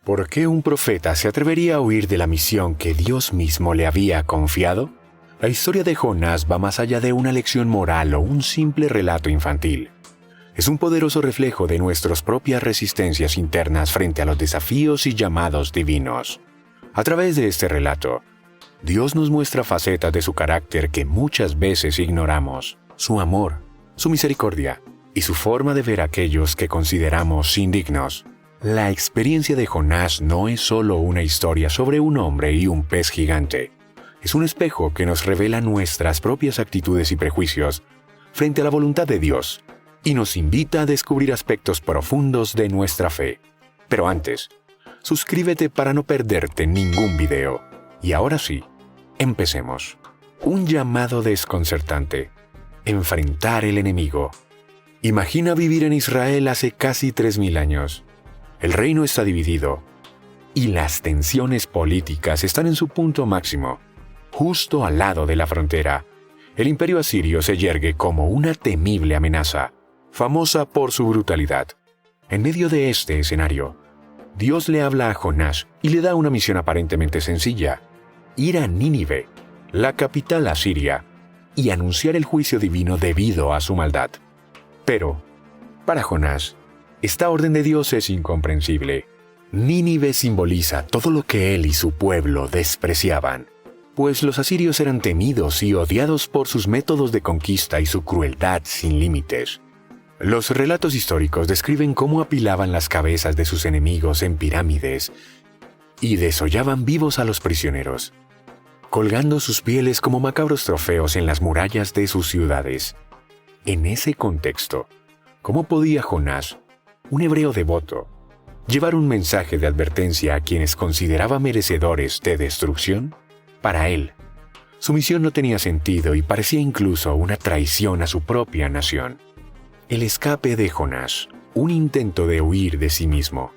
¿Por qué un profeta se atrevería a huir de la misión que Dios mismo le había confiado? La historia de Jonás va más allá de una lección moral o un simple relato infantil. Es un poderoso reflejo de nuestras propias resistencias internas frente a los desafíos y llamados divinos. A través de este relato, Dios nos muestra facetas de su carácter que muchas veces ignoramos: su amor, su misericordia y su forma de ver a aquellos que consideramos indignos. La experiencia de Jonás no es solo una historia sobre un hombre y un pez gigante. Es un espejo que nos revela nuestras propias actitudes y prejuicios frente a la voluntad de Dios y nos invita a descubrir aspectos profundos de nuestra fe. Pero antes, suscríbete para no perderte ningún video. Y ahora sí, empecemos. Un llamado desconcertante: enfrentar el enemigo. Imagina vivir en Israel hace casi 3000 años. El reino está dividido y las tensiones políticas están en su punto máximo. Justo al lado de la frontera, el imperio asirio se yergue como una temible amenaza, famosa por su brutalidad. En medio de este escenario, Dios le habla a Jonás y le da una misión aparentemente sencilla: ir a Nínive, la capital asiria, y anunciar el juicio divino debido a su maldad. Pero, para Jonás, esta orden de Dios es incomprensible. Nínive simboliza todo lo que él y su pueblo despreciaban, pues los asirios eran temidos y odiados por sus métodos de conquista y su crueldad sin límites. Los relatos históricos describen cómo apilaban las cabezas de sus enemigos en pirámides y desollaban vivos a los prisioneros, colgando sus pieles como macabros trofeos en las murallas de sus ciudades. En ese contexto, ¿cómo podía Jonás, un hebreo devoto, llevar un mensaje de advertencia a quienes consideraba merecedores de destrucción? Para él, su misión no tenía sentido y parecía incluso una traición a su propia nación. El escape de Jonás, un intento de huir de sí mismo.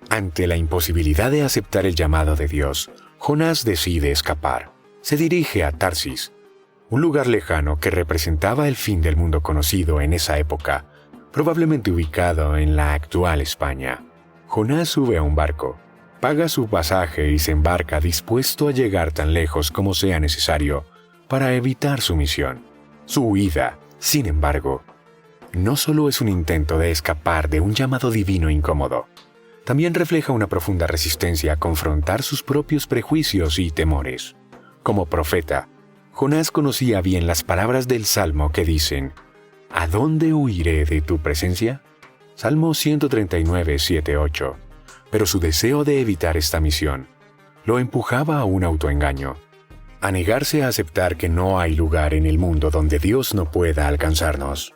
Ante la imposibilidad de aceptar el llamado de Dios, Jonás decide escapar. Se dirige a Tarsis, un lugar lejano que representaba el fin del mundo conocido en esa época, probablemente ubicado en la actual España. Jonás sube a un barco, paga su pasaje y se embarca dispuesto a llegar tan lejos como sea necesario para evitar su misión. Su huida, sin embargo, no solo es un intento de escapar de un llamado divino incómodo, también refleja una profunda resistencia a confrontar sus propios prejuicios y temores. Como profeta, Jonás conocía bien las palabras del Salmo que dicen: ¿a dónde huiré de tu presencia? Salmo 139, 7, 8. Pero su deseo de evitar esta misión lo empujaba a un autoengaño, a negarse a aceptar que no hay lugar en el mundo donde Dios no pueda alcanzarnos.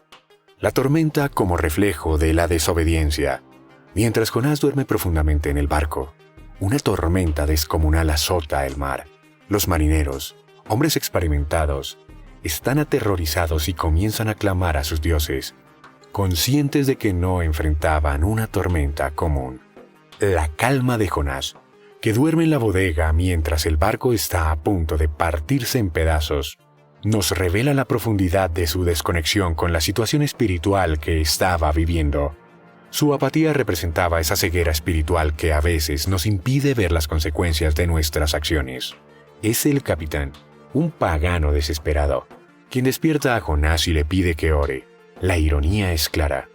La tormenta como reflejo de la desobediencia. Mientras Jonás duerme profundamente en el barco, una tormenta descomunal azota el mar. Los marineros, hombres experimentados, están aterrorizados y comienzan a clamar a sus dioses, conscientes de que no enfrentaban una tormenta común. La calma de Jonás, que duerme en la bodega mientras el barco está a punto de partirse en pedazos, nos revela la profundidad de su desconexión con la situación espiritual que estaba viviendo. Su apatía representaba esa ceguera espiritual que a veces nos impide ver las consecuencias de nuestras acciones. Es el capitán, un pagano desesperado, quien despierta a Jonás y le pide que ore. La ironía es clara.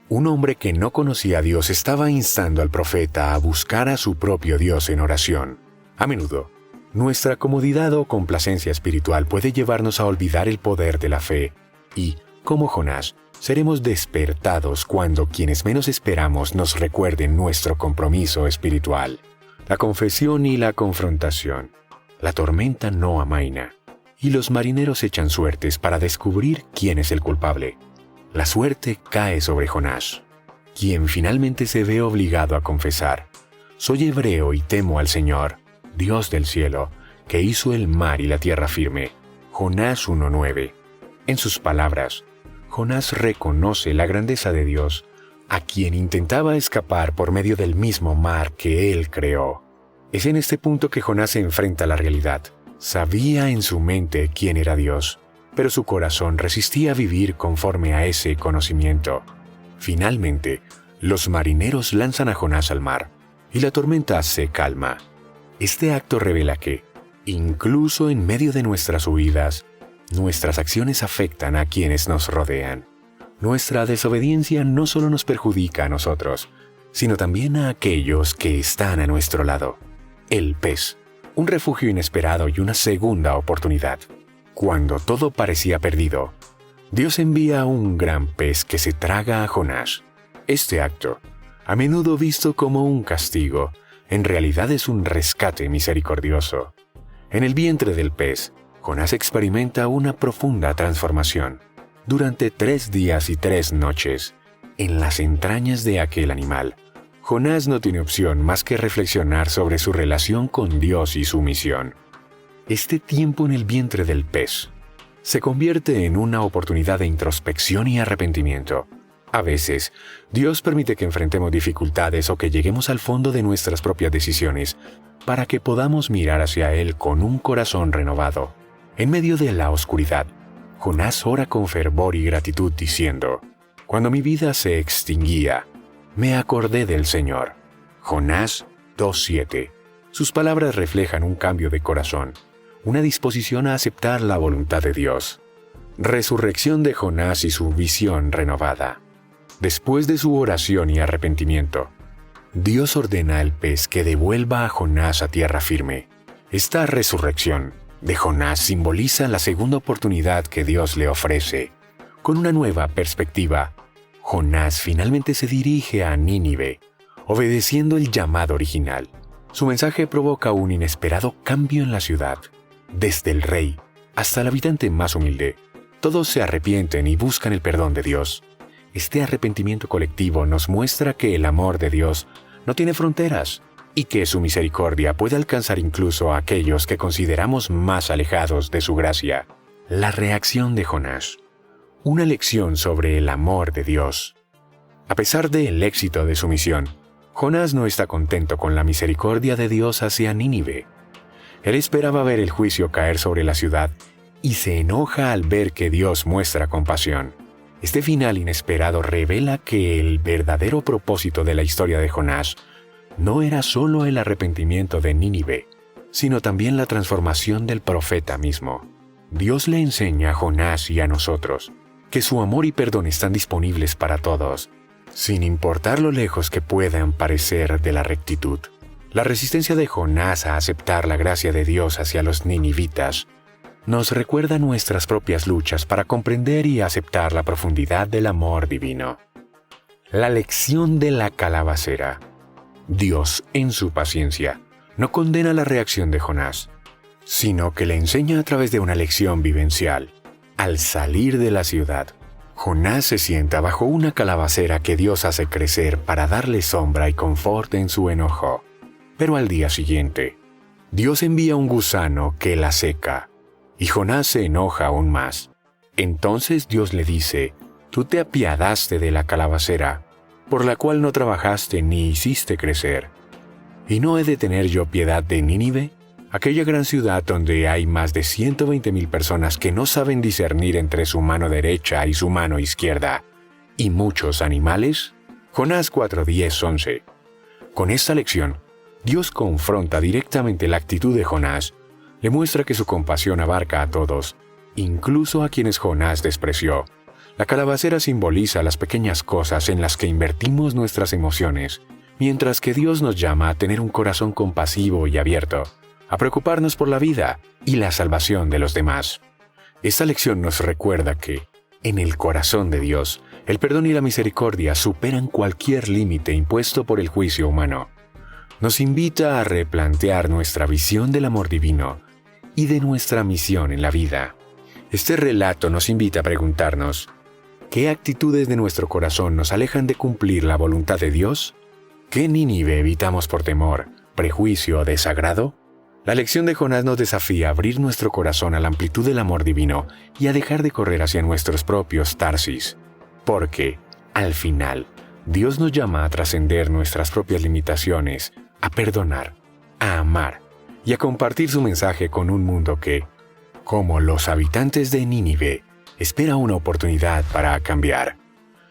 Un hombre que no conocía a Dios estaba instando al profeta a buscar a su propio Dios en oración. A menudo, nuestra comodidad o complacencia espiritual puede llevarnos a olvidar el poder de la fe y, como Jonás, seremos despertados cuando quienes menos esperamos nos recuerden nuestro compromiso espiritual. La confesión y la confrontación. La tormenta no amaina, y los marineros echan suertes para descubrir quién es el culpable. La suerte cae sobre Jonás, quien finalmente se ve obligado a confesar: soy hebreo y temo al Señor, Dios del cielo, que hizo el mar y la tierra firme. Jonás 1:9. En sus palabras, Jonás reconoce la grandeza de Dios, a quien intentaba escapar por medio del mismo mar que él creó. Es en este punto que Jonás se enfrenta a la realidad. Sabía en su mente quién era Dios, pero su corazón resistía a vivir conforme a ese conocimiento. Finalmente, los marineros lanzan a Jonás al mar, y la tormenta se calma. Este acto revela que, incluso en medio de nuestras huidas, nuestras acciones afectan a quienes nos rodean. Nuestra desobediencia no solo nos perjudica a nosotros, sino también a aquellos que están a nuestro lado. El pez, un refugio inesperado y una segunda oportunidad. Cuando todo parecía perdido, Dios envía un gran pez que se traga a Jonás. Este acto, a menudo visto como un castigo, en realidad es un rescate misericordioso. En el vientre del pez, Jonás experimenta una profunda transformación. Durante 3 días y 3 noches, en las entrañas de aquel animal, Jonás no tiene opción más que reflexionar sobre su relación con Dios y su misión. Este tiempo en el vientre del pez se convierte en una oportunidad de introspección y arrepentimiento. A veces, Dios permite que enfrentemos dificultades o que lleguemos al fondo de nuestras propias decisiones para que podamos mirar hacia Él con un corazón renovado. En medio de la oscuridad, Jonás ora con fervor y gratitud diciendo: «Cuando mi vida se extinguía, me acordé del Señor». Jonás 2:7. Sus palabras reflejan un cambio de corazón, una disposición a aceptar la voluntad de Dios. Resurrección de Jonás y su visión renovada. Después de su oración y arrepentimiento, Dios ordena al pez que devuelva a Jonás a tierra firme. Esta resurrección de Jonás simboliza la segunda oportunidad que Dios le ofrece. Con una nueva perspectiva, Jonás finalmente se dirige a Nínive, obedeciendo el llamado original. Su mensaje provoca un inesperado cambio en la ciudad. Desde el rey hasta el habitante más humilde, todos se arrepienten y buscan el perdón de Dios. Este arrepentimiento colectivo nos muestra que el amor de Dios no tiene fronteras y que su misericordia puede alcanzar incluso a aquellos que consideramos más alejados de su gracia. La reacción de Jonás. Una lección sobre el amor de Dios. A pesar del éxito de su misión, Jonás no está contento con la misericordia de Dios hacia Nínive. Él esperaba ver el juicio caer sobre la ciudad y se enoja al ver que Dios muestra compasión. Este final inesperado revela que el verdadero propósito de la historia de Jonás no era solo el arrepentimiento de Nínive, sino también la transformación del profeta mismo. Dios le enseña a Jonás y a nosotros que su amor y perdón están disponibles para todos, sin importar lo lejos que puedan parecer de la rectitud. La resistencia de Jonás a aceptar la gracia de Dios hacia los ninivitas nos recuerda nuestras propias luchas para comprender y aceptar la profundidad del amor divino. La lección de la calabacera. Dios, en su paciencia, no condena la reacción de Jonás, sino que le enseña a través de una lección vivencial. Al salir de la ciudad, Jonás se sienta bajo una calabacera que Dios hace crecer para darle sombra y confort en su enojo. Pero al día siguiente, Dios envía un gusano que la seca, y Jonás se enoja aún más. Entonces Dios le dice: «Tú te apiadaste de la calabacera, por la cual no trabajaste ni hiciste crecer. ¿Y no he de tener yo piedad de Nínive, aquella gran ciudad donde hay más de 120,000 personas que no saben discernir entre su mano derecha y su mano izquierda, y muchos animales?» Jonás 4:10-11. Con esta lección, Dios confronta directamente la actitud de Jonás, le muestra que su compasión abarca a todos, incluso a quienes Jonás despreció. La calabacera simboliza las pequeñas cosas en las que invertimos nuestras emociones, mientras que Dios nos llama a tener un corazón compasivo y abierto, a preocuparnos por la vida y la salvación de los demás. Esta lección nos recuerda que, en el corazón de Dios, el perdón y la misericordia superan cualquier límite impuesto por el juicio humano. Nos invita a replantear nuestra visión del amor divino y de nuestra misión en la vida. Este relato nos invita a preguntarnos: ¿qué actitudes de nuestro corazón nos alejan de cumplir la voluntad de Dios? ¿Qué Nínive evitamos por temor, prejuicio o desagrado? La lección de Jonás nos desafía a abrir nuestro corazón a la amplitud del amor divino y a dejar de correr hacia nuestros propios Tarsis. Porque, al final, Dios nos llama a trascender nuestras propias limitaciones, a perdonar, a amar y a compartir su mensaje con un mundo que, como los habitantes de Nínive, espera una oportunidad para cambiar.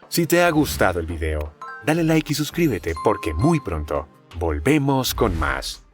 Si te ha gustado el video, dale like y suscríbete porque muy pronto Volvemos con más.